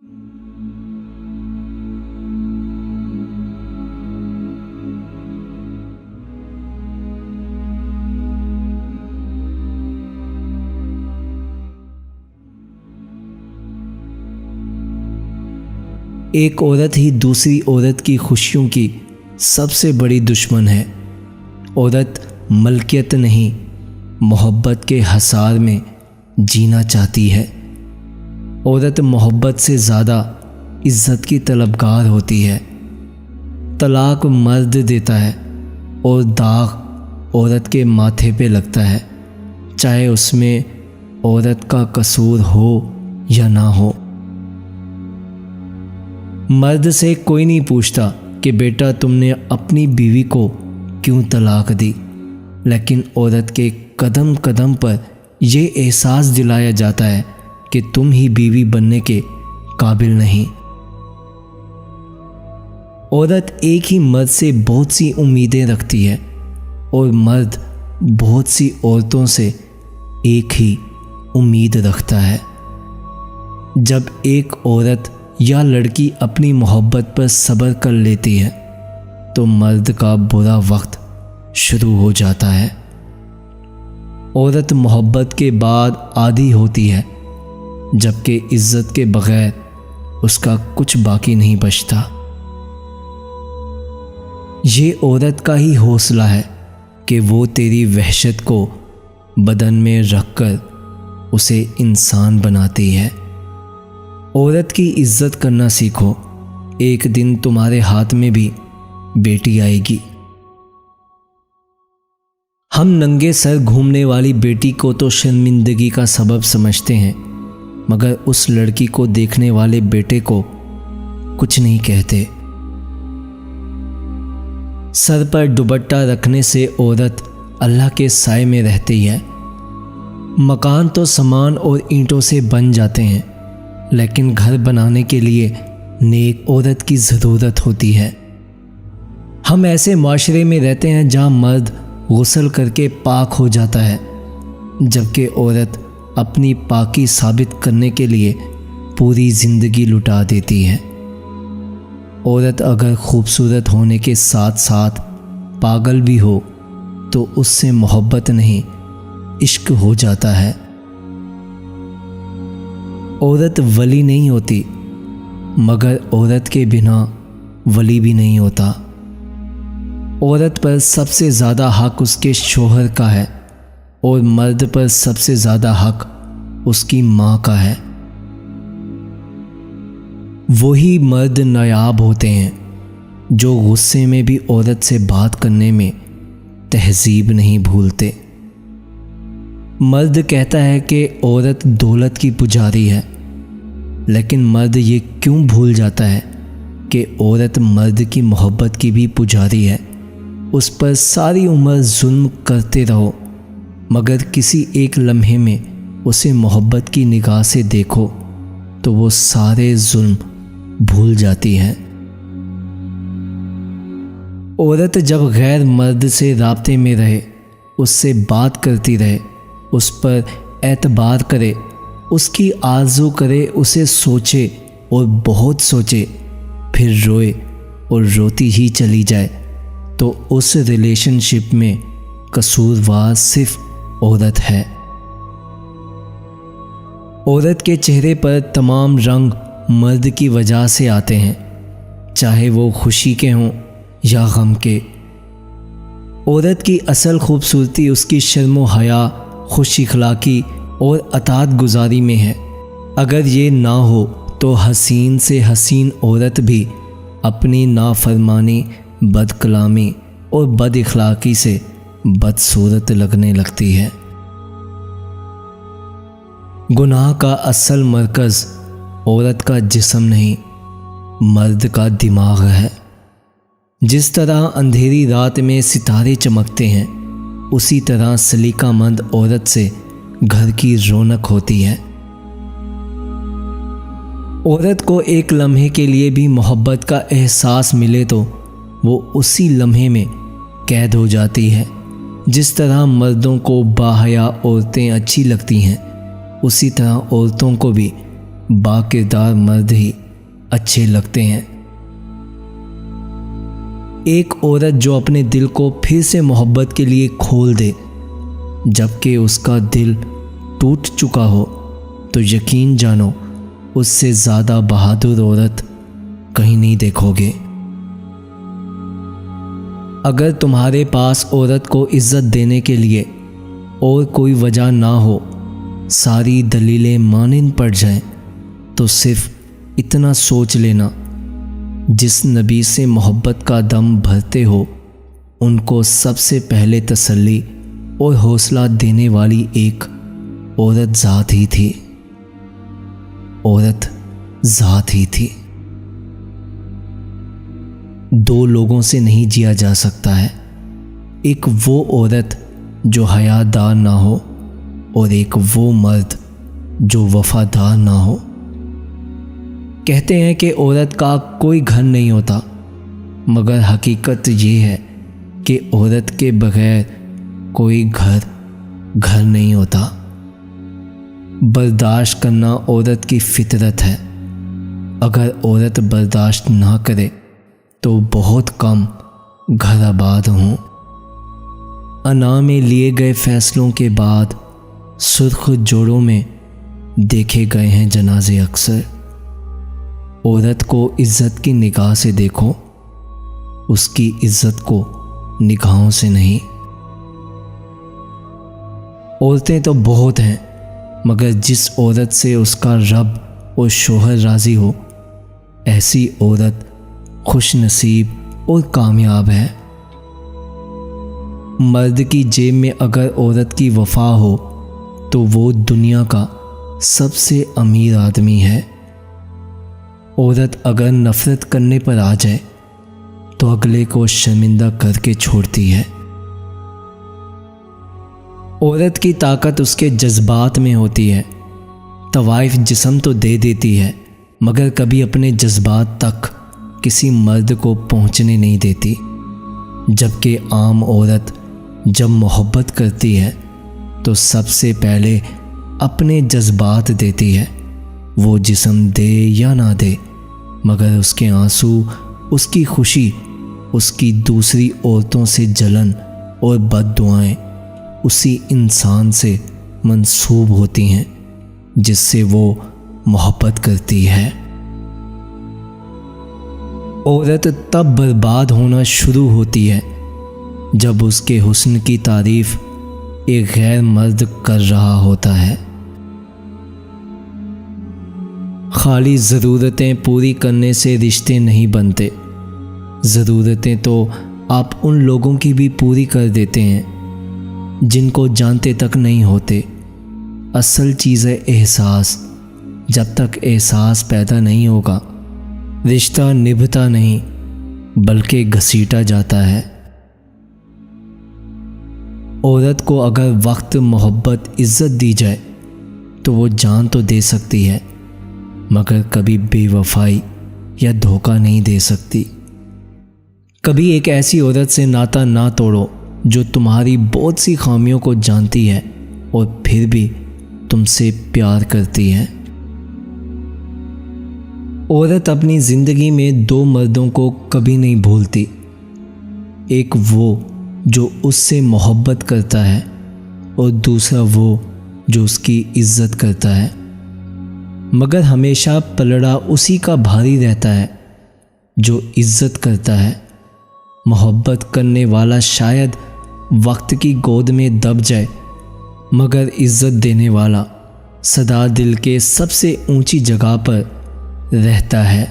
एक औरत ही दूसरी औरत की खुशियों की सबसे बड़ी दुश्मन है। औरत मलकियत नहीं, मोहब्बत के हसार में जीना चाहती है। औरत मोहब्बत से ज़्यादा इज्जत की तलबगार होती है। तलाक मर्द देता है और दाग औरत के माथे पे लगता है, चाहे उसमें औरत का कसूर हो या ना हो। मर्द से कोई नहीं पूछता कि बेटा तुमने अपनी बीवी को क्यों तलाक दी, लेकिन औरत के कदम कदम पर यह एहसास दिलाया जाता है कि तुम ही बीवी बनने के काबिल नहीं। औरत एक ही मर्द से बहुत सी उम्मीदें रखती है और मर्द बहुत सी औरतों से एक ही उम्मीद रखता है। जब एक औरत या लड़की अपनी मोहब्बत पर सब्र कर लेती है तो मर्द का बुरा वक्त शुरू हो जाता है। औरत मोहब्बत के बाद आदी होती है, जबकि इज्जत के बगैर उसका कुछ बाकी नहीं बचता। ये औरत का ही हौसला है कि वो तेरी वहशत को बदन में रखकर उसे इंसान बनाती है। औरत की इज्जत करना सीखो, एक दिन तुम्हारे हाथ में भी बेटी आएगी। हम नंगे सर घूमने वाली बेटी को तो शर्मिंदगी का सबब समझते हैं, मगर उस लड़की को देखने वाले बेटे को कुछ नहीं कहते। सर पर दुपट्टा रखने से औरत अल्लाह के साए में रहती है। मकान तो सामान और ईंटों से बन जाते हैं, लेकिन घर बनाने के लिए नेक औरत की ज़रूरत होती है। हम ऐसे माशरे में रहते हैं जहाँ मर्द गुस्ल करके पाक हो जाता है, जबकि औरत अपनी पाकी साबित करने के लिए पूरी ज़िंदगी लुटा देती है। औरत अगर खूबसूरत होने के साथ साथ पागल भी हो तो उससे मोहब्बत नहीं, इश्क हो जाता है। औरत वली नहीं होती, मगर औरत के बिना वली भी नहीं होता। औरत पर सबसे ज़्यादा हक उसके शोहर का है और मर्द पर सबसे ज़्यादा हक उसकी माँ का है। वही मर्द नायाब होते हैं जो गुस्से में भी औरत से बात करने में तहजीब नहीं भूलते। मर्द कहता है कि औरत दौलत की पुजारी है, लेकिन मर्द ये क्यों भूल जाता है कि औरत मर्द की मोहब्बत की भी पुजारी है। उस पर सारी उम्र जुल्म करते रहो, मगर किसी एक लम्हे में उसे मोहब्बत की निगाह से देखो तो वो सारे जुल्म भूल जाती है। औरत जब गैर मर्द से राब्ते में रहे, उससे बात करती रहे, उस पर एतबार करे, उसकी आरज़ू करे, उसे सोचे और बहुत सोचे, फिर रोए और रोती ही चली जाए, तो उस रिलेशनशिप में कसूरवार सिर्फ औरत है। औरत के चेहरे पर तमाम रंग मर्द की वजह से आते हैं, चाहे वो खुशी के हों या गम के। औरत की असल खूबसूरती उसकी शर्म हया, खुश इखलाकी और अतात गुजारी में है। अगर ये ना हो तो हसीन से हसीन औरत भी अपनी नाफरमानी, बदकलामी और बद इखलाकी से बदसूरत लगने लगती है। गुनाह का असल मरकज़ औरत का जिस्म नहीं, मर्द का दिमाग है। जिस तरह अंधेरी रात में सितारे चमकते हैं, उसी तरह सलीकामंद औरत से घर की रौनक होती है। औरत को एक लम्हे के लिए भी मोहब्बत का एहसास मिले तो वो उसी लम्हे में कैद हो जाती है। जिस तरह मर्दों को बाहया औरतें अच्छी लगती हैं, उसी तरह औरतों को भी बाकिरदार मर्द ही अच्छे लगते हैं। एक औरत जो अपने दिल को फिर से मोहब्बत के लिए खोल दे जबकि उसका दिल टूट चुका हो, तो यकीन जानो उससे ज़्यादा बहादुर औरत कहीं नहीं देखोगे। अगर तुम्हारे पास औरत को इज्जत देने के लिए और कोई वजह ना हो, सारी दलीलें मानिंद पड़ जाएं, तो सिर्फ इतना सोच लेना, जिस नबी से मोहब्बत का दम भरते हो उनको सबसे पहले तसल्ली और हौसला देने वाली एक औरत ज़ात ही थी। औरत ज़ात ही थी। दो लोगों से नहीं जिया जा सकता है, एक वो औरत जो हयादार ना हो और एक वो मर्द जो वफादार ना हो। कहते हैं कि औरत का कोई घर नहीं होता, मगर हकीकत ये है कि औरत के बगैर कोई घर नहीं होता। बर्दाश्त करना औरत की फितरत है। अगर औरत बर्दाश्त ना करे तो बहुत कम घर आबाद हों। अना में लिए गए फैसलों के बाद सुर्ख जोड़ों में देखे गए हैं जनाजे अक्सर। औरत को इज्जत की निगाह से देखो, उसकी इज्जत को निगाहों से नहीं। औरतें तो बहुत हैं, मगर जिस औरत से उसका रब और शोहर राज़ी हो, ऐसी औरत खुश नसीब और कामयाब है। मर्द की जेब में अगर औरत की वफा हो तो वो दुनिया का सबसे अमीर आदमी है। औरत अगर नफरत करने पर आ जाए तो अगले को शर्मिंदा करके छोड़ती है। औरत की ताकत उसके जज्बात में होती है। तवाइफ जिस्म तो दे देती है, मगर कभी अपने जज्बात तक किसी मर्द को पहुंचने नहीं देती। जबकि आम औरत जब मोहब्बत करती है तो सबसे पहले अपने जज्बात देती है। वो जिस्म दे या ना दे, मगर उसके आंसू, उसकी खुशी, उसकी दूसरी औरतों से जलन और बद्दुआएं उसी इंसान से मंसूब होती हैं जिससे वो मोहब्बत करती है। औरत तब बर्बाद होना शुरू होती है जब उसके हुस्न की तारीफ एक गैर मर्द कर रहा होता है। खाली ज़रूरतें पूरी करने से रिश्ते नहीं बनते। ज़रूरतें तो आप उन लोगों की भी पूरी कर देते हैं जिनको जानते तक नहीं होते। असल चीज़ है एहसास। जब तक एहसास पैदा नहीं होगा, रिश्ता निभता नहीं बल्कि घसीटा जाता है। औरत को अगर वक्त, मोहब्बत, इज्जत दी जाए तो वो जान तो दे सकती है, मगर कभी बेवफाई या धोखा नहीं दे सकती। कभी एक ऐसी औरत से नाता ना तोड़ो जो तुम्हारी बहुत सी खामियों को जानती है और फिर भी तुमसे प्यार करती है। औरत अपनी ज़िंदगी में दो मर्दों को कभी नहीं भूलती। एक वो जो उससे मोहब्बत करता है और दूसरा वो जो उसकी इज्जत करता है, मगर हमेशा पलड़ा उसी का भारी रहता है जो इज्जत करता है। मोहब्बत करने वाला शायद वक्त की गोद में दब जाए, मगर इज्जत देने वाला सदा दिल के सबसे ऊंची जगह पर रहता है।